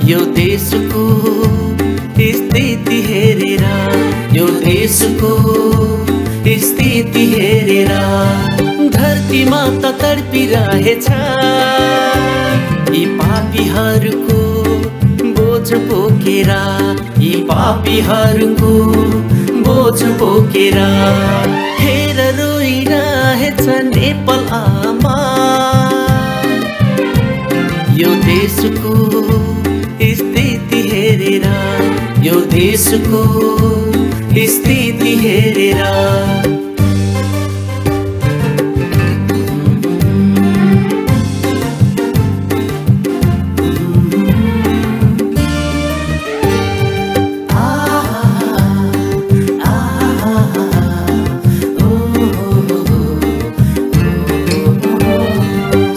यो देशको स्थिति हेरेर यो देशको स्थिति हेरेर धरतीमा त तडपिरहेछ यी पापीहरूको बोझ बोकेर यी पापीहरूको बोझ बोकेर हेर रोइरहेछ नेपाल आमा यो देशको स्थिति हेरेर यो देशको स्थिति हेरेर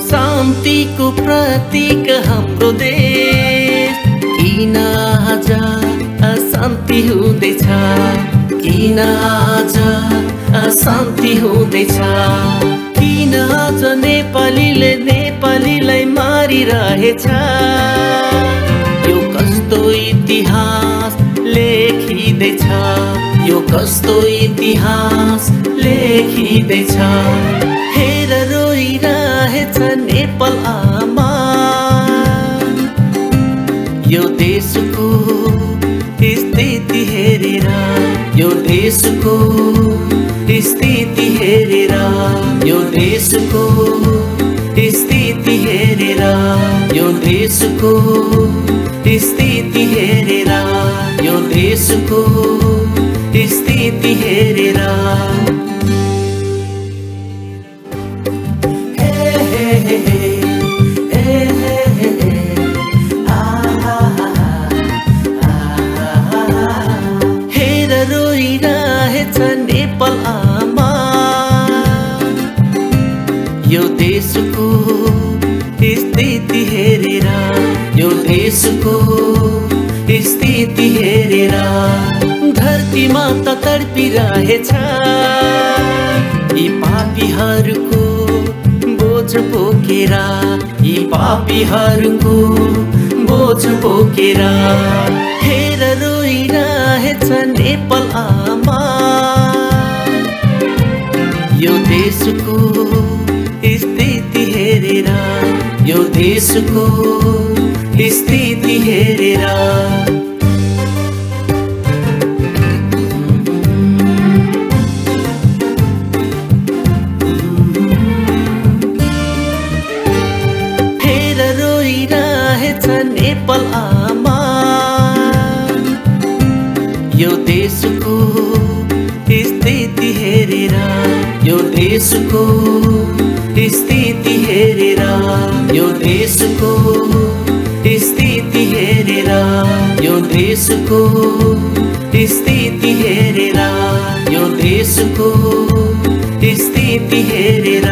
शान्तिको प्रतीक हाम्रो देश किन आज अशान्ति हुँदैछ किन आज अशान्ति हुँदैछ किन आज नेपालीले नेपालीलाई मारिरहेछ यो कस्तो इतिहास लेखिँदैछ यो कस्तो इतिहास लेखिँदैछ हेर रोइरहेछ नेपाल आमा यो देशको स्थिति हेरेर यो देशको स्थिति हेरेर यो देशको स्थिति हेरेर यो देशको स्थिति हेरेर यो देशको स्थिति हेरेर हेर रोइरहेछ नेपाल आमा यो देशको स्थिति हेरेर यो देशको स्थिति हेरेर धरतीमा त तडपिरहेछ यी पापीहरूको बोझ बोकेर यी पापीहरूको बोझ बोकेर हेर रोइरहेछ नेपाल आमा यो देशको स्थिति हेरेर यो देशको स्थिति हेरेर नेपाल आमा यो देशको स्थिति हेरेर यो देशको स्थिति हेरेर यो देशको स्थिति हेरेर यो देशको स्थिति हेरेर यो देशको स्थिति हेरेर